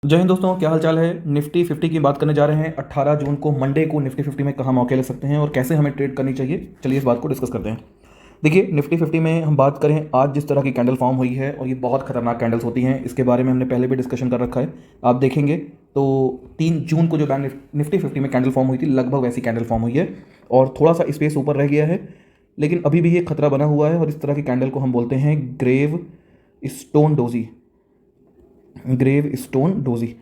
जय हिंद दोस्तों, क्या हाल चाल है। निफ्टी 50 की बात करने जा रहे हैं। 18 जून को मंडे को निफ्टी 50 में कहाँ मौके ले सकते हैं और कैसे हमें ट्रेड करनी चाहिए, चलिए इस बात को डिस्कस करते हैं। देखिए, निफ्टी 50 में हम बात करें आज जिस तरह की कैंडल फॉर्म हुई है, और ये बहुत खतरनाक कैंडल्स होती हैं, इसके बारे में हमने पहले भी डिस्कशन कर रखा है। आप देखेंगे तो 3 जून को जो बैंक निफ्टी 50 में कैंडल फॉर्म हुई थी, लगभग वैसी कैंडल फॉर्म हुई है और थोड़ा सा स्पेस ऊपर रह गया है, लेकिन अभी भी ये खतरा बना हुआ है। और इस तरह की कैंडल को हम बोलते हैं gravestone doji. Gravestone doji.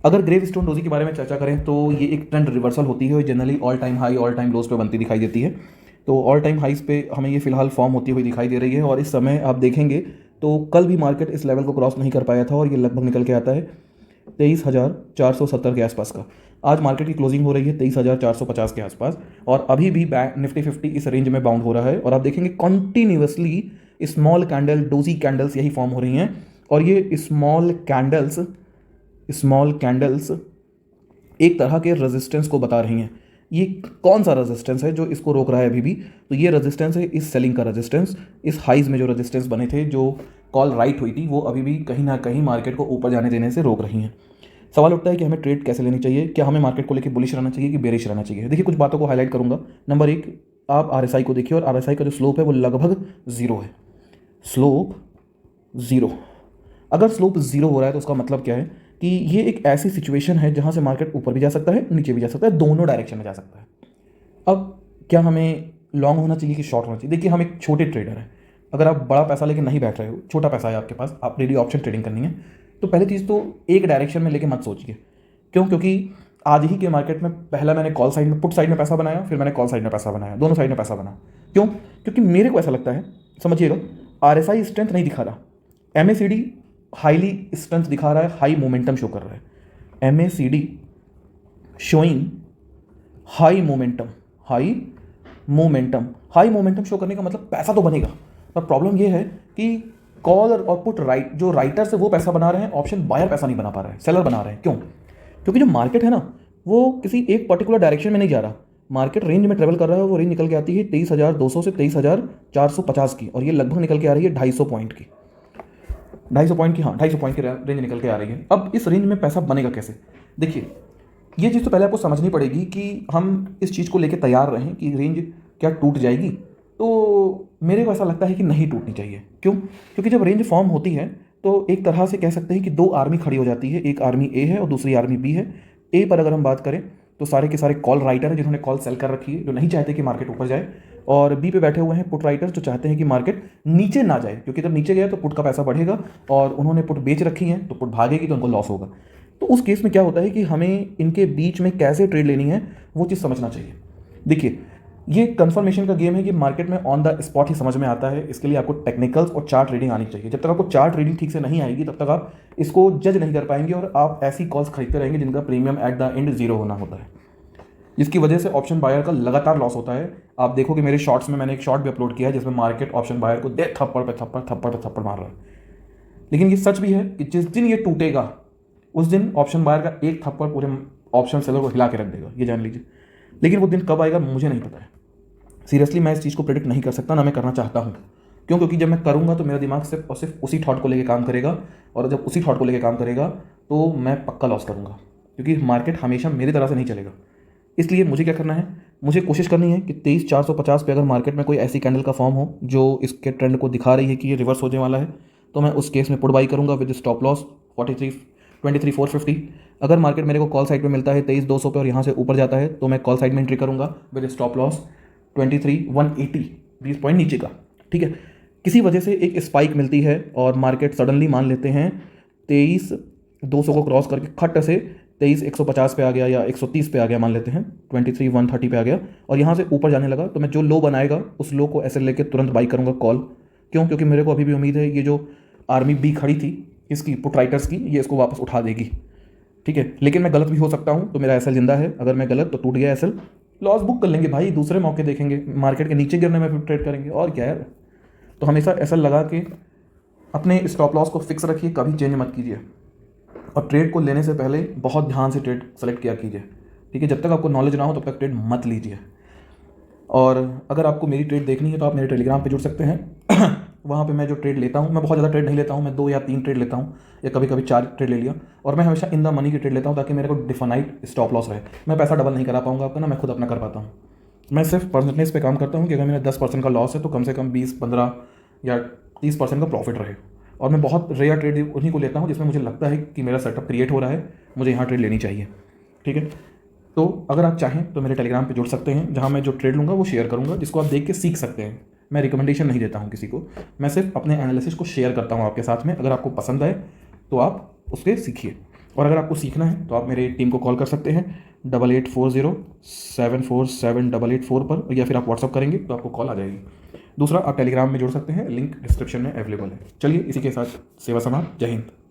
अगर ग्रेव स्टोन डोजी के बारे में चर्चा करें तो ये एक ट्रेंड रिवर्सल होती है, generally all time high all time lows पे बनती दिखाई देती है। तो ऑल टाइम हाइस पे हमें ये फिलहाल फॉर्म होती हुई दिखाई दे रही है, और इस समय आप देखेंगे तो कल भी मार्केट इस लेवल को क्रॉस नहीं कर पाया था, और ये लगभग निकल के आता है 23,470 के आसपास का। आज मार्केट की क्लोजिंग हो रही है 23,450 के आसपास, और अभी भी निफ्टी 50 इस रेंज में बाउंड हो रहा है। और आप देखेंगे continuously small candle doji candles यही फॉर्म हो रही हैं, और ये स्मॉल कैंडल्स एक तरह के रेजिस्टेंस को बता रही हैं। ये कौन सा रेजिस्टेंस है जो इसको रोक रहा है अभी भी? तो ये रेजिस्टेंस है इस सेलिंग का रेजिस्टेंस। इस हाइज में जो रेजिस्टेंस बने थे, जो कॉल राइट हुई थी, वो अभी भी कहीं ना कहीं मार्केट को ऊपर जाने देने से रोक रही हैं। सवाल उठता है कि हमें ट्रेड कैसे लेनी चाहिए, क्या हमें मार्केट को लेकर बुलिश रहना चाहिए कि बेरिश रहना चाहिए। देखिए, कुछ बातों को हाईलाइट करूंगा। नंबर 1, आप RSI को देखिए, और RSI का जो स्लोप है वो लगभग ज़ीरो है। Slope zero. अगर स्लोप ज़ीरो हो रहा है तो उसका मतलब क्या है कि ये एक ऐसी सिचुएशन है जहाँ से मार्केट ऊपर भी जा सकता है, नीचे भी जा सकता है, दोनों डायरेक्शन में जा सकता है। अब क्या हमें लॉन्ग होना चाहिए कि शॉर्ट होना चाहिए? देखिए, हम एक छोटे ट्रेडर हैं। अगर आप बड़ा पैसा लेके नहीं बैठ रहे हो, छोटा पैसा है आपके पास, आप रेडी ऑप्शन ट्रेडिंग करनी है, तो पहली चीज़ तो एक डायरेक्शन में लेके मत सोचिए। क्यों? क्योंकि आज ही के मार्केट में पहला मैंने कॉल साइड में, पुट साइड में पैसा बनाया, फिर मैंने कॉल साइड में पैसा बनाया, दोनों साइड में पैसा बना। क्यों? क्योंकि मेरे को ऐसा लगता है, समझिएगा, RSI स्ट्रेंथ नहीं दिखा रहा, MACD हाईली स्ट्रेंथ दिखा रहा है, हाई मोमेंटम शो कर रहा है। MACD showing high momentum. High momentum show करने का मतलब पैसा तो बनेगा, पर प्रॉब्लम यह है कि कॉल और पुट राइट, जो राइटर्स है वो पैसा बना रहे हैं, ऑप्शन बायर पैसा नहीं बना पा रहा है, सेलर बना रहे हैं। क्यों? क्योंकि जो मार्केट है ना, वो किसी एक पर्टिकुलर डायरेक्शन में नहीं जा रहा। मार्केट रेंज में ट्रेवल कर रहा है, वो रेंज निकल के आती है 23,200 से 23,450 की, और ये लगभग निकल के आ रही है 250 पॉइंट की। 250 पॉइंट की, हाँ 250 पॉइंट की रेंज निकल के आ रही है। अब इस रेंज में पैसा बनेगा कैसे? देखिए, ये चीज़ तो पहले आपको समझनी पड़ेगी कि हम इस चीज़ को लेके तैयार रहें कि रेंज क्या टूट जाएगी। तो मेरे को ऐसा लगता है कि नहीं टूटनी चाहिए। क्यों? क्योंकि जब रेंज फॉर्म होती है तो एक तरह से कह सकते हैं कि 2 आर्मी खड़ी हो जाती है, एक आर्मी ए है और दूसरी आर्मी बी है। ए पर अगर हम बात करें तो सारे के सारे कॉल राइटर हैं जिन्होंने कॉल सेल कर रखी है, जो नहीं चाहते कि मार्केट ऊपर जाए, और बी पे बैठे हुए हैं पुट राइटर्स जो चाहते हैं कि मार्केट नीचे ना जाए, क्योंकि जब नीचे गया तो पुट का पैसा बढ़ेगा, और उन्होंने पुट बेच रखी है तो पुट भागेगी तो उनको लॉस होगा। तो उस केस में क्या होता है कि हमें इनके बीच में कैसे ट्रेड लेनी है वो चीज़ समझना चाहिए। देखिए, ये कंफर्मेशन का गेम है कि मार्केट में ऑन द स्पॉट ही समझ में आता है। इसके लिए आपको टेक्निकल्स और चार्ट रीडिंग आनी चाहिए। जब तक आपको चार्ट रीडिंग ठीक से नहीं आएगी तब तक आप इसको जज नहीं कर पाएंगे, और आप ऐसी कॉल्स खरीदते रहेंगे जिनका premium at the end zero होना होता है, जिसकी वजह से ऑप्शन बायर का लगातार लॉस होता है। आप देखोगे मेरे शॉर्ट्स में मैंने एक शॉर्ट भी अपलोड किया है जिसमें मार्केट ऑप्शन बायर को दे थप्पड़ पे थप्पड़ मार रहा है। लेकिन ये सच भी है कि जिस दिन ये टूटेगा उस दिन ऑप्शन बायर का एक थप्पड़ पूरे ऑप्शन सेलर को हिला के रख देगा, ये जान लीजिए। लेकिन वो दिन कब आएगा मुझे नहीं पता है। सीरियसली मैं इस चीज़ को प्रेडिक्ट नहीं कर सकता, ना मैं करना चाहता हूँ। क्यों? क्योंकि जब मैं करूँगा तो मेरा दिमाग सिर्फ और सिर्फ उसी थॉट को लेकर काम करेगा, और जब उसी थॉट को लेकर काम करेगा तो मैं पक्का लॉस करूँगा, क्योंकि मार्केट हमेशा मेरी तरह से नहीं चलेगा। इसलिए मुझे क्या करना है, मुझे कोशिश करनी है कि 23,450 पे अगर मार्केट में कोई ऐसी कैंडल का फॉर्म हो जो इसके ट्रेंड को दिखा रही है कि ये रिवर्स होने वाला है, तो मैं उस केस में पुट बाई करूँगा विद स्टॉप लॉस 23,450। अगर मार्केट मेरे को कॉल साइड पे मिलता है 23,200 पे और यहाँ से ऊपर जाता है तो मैं कॉल साइड में एंट्री करूँगा विद स्टॉप लॉस 23,180, 20 पॉइंट नीचे का। ठीक है, किसी वजह से एक स्पाइक मिलती है और मार्केट सडनली मान लेते हैं 23,200 को क्रॉस करके खट से 23,150 पे आ गया या 130 पे आ गया, मान लेते हैं 23,130 पे आ गया, और यहाँ से ऊपर जाने लगा, तो मैं जो लो बनाएगा उस लो को ऐसे लेके तुरंत बाई करूँगा कॉल। क्यों? क्योंकि मेरे को अभी भी उम्मीद है ये जो आर्मी बी खड़ी थी इसकी पुट राइटर्स की, ये इसको वापस उठा देगी। ठीक है, लेकिन मैं गलत भी हो सकता हूँ, तो मेरा एसएल जिंदा है। अगर मैं गलत तो टूट गया एसएल, लॉस बुक कर लेंगे भाई, दूसरे मौके देखेंगे, मार्केट के नीचे गिरने में फिर ट्रेड करेंगे, और क्या यार। तो हमेशा एसएल लगा के अपने स्टॉप लॉस को फिक्स रखिए, कभी चेंज मत कीजिए, और ट्रेड को लेने से पहले बहुत ध्यान से ट्रेड सेलेक्ट किया कीजिए। ठीक है, जब तक आपको नॉलेज ना हो तब तक ट्रेड मत लीजिए। और अगर आपको मेरी ट्रेड देखनी है तो आप मेरे टेलीग्राम पे जुड़ सकते हैं वहाँ पे मैं जो ट्रेड लेता हूँ, मैं बहुत ज़्यादा ट्रेड नहीं लेता हूँ, मैं 2 या 3 ट्रेड लेता हूँ या कभी कभी 4 ट्रेड ले लिया। और मैं हमेशा इन द मनी की ट्रेड लेता हूँ ताकि मेरे को डिफाइनाइट स्टॉप लॉस रहे। मैं पैसा डबल नहीं करा पाऊँगा आपका ना, मैं खुद अपना कर पाता हूँ। मैं सिर्फ परसेंटेज पे काम करता हूँ कि अगर मेरा 10% का लॉस है तो कम से कम 20-15 या 30% का प्रॉफिट रहे। और मैं बहुत रेयर ट्रेड उन्हीं को लेता हूँ जिसमें मुझे लगता है कि मेरा सेटअप क्रिएट हो रहा है, मुझे यहाँ ट्रेड लेनी चाहिए। ठीक है, तो अगर आप चाहें तो मेरे टेलीग्राम पे जुड़ सकते हैं, जहाँ मैं जो ट्रेड लूँगा वो शेयर करूँगा, जिसको आप देख के सीख सकते हैं। मैं रिकमेंडेशन नहीं देता हूँ किसी को, मैं सिर्फ अपने एनालिसिस को शेयर करता हूँ आपके साथ में। अगर आपको पसंद आए तो आप उसके सीखिए, और अगर आपको सीखना है तो आप मेरे टीम को कॉल कर सकते हैं 8840747884 पर, या फिर आप व्हाट्सअप करेंगे तो आपको कॉल आ जाएगी। दूसरा, आप टेलीग्राम में जुड़ सकते हैं, लिंक डिस्क्रिप्शन में अवेलेबल है। चलिए इसी के साथ सेवा समाप्त। जय हिंद।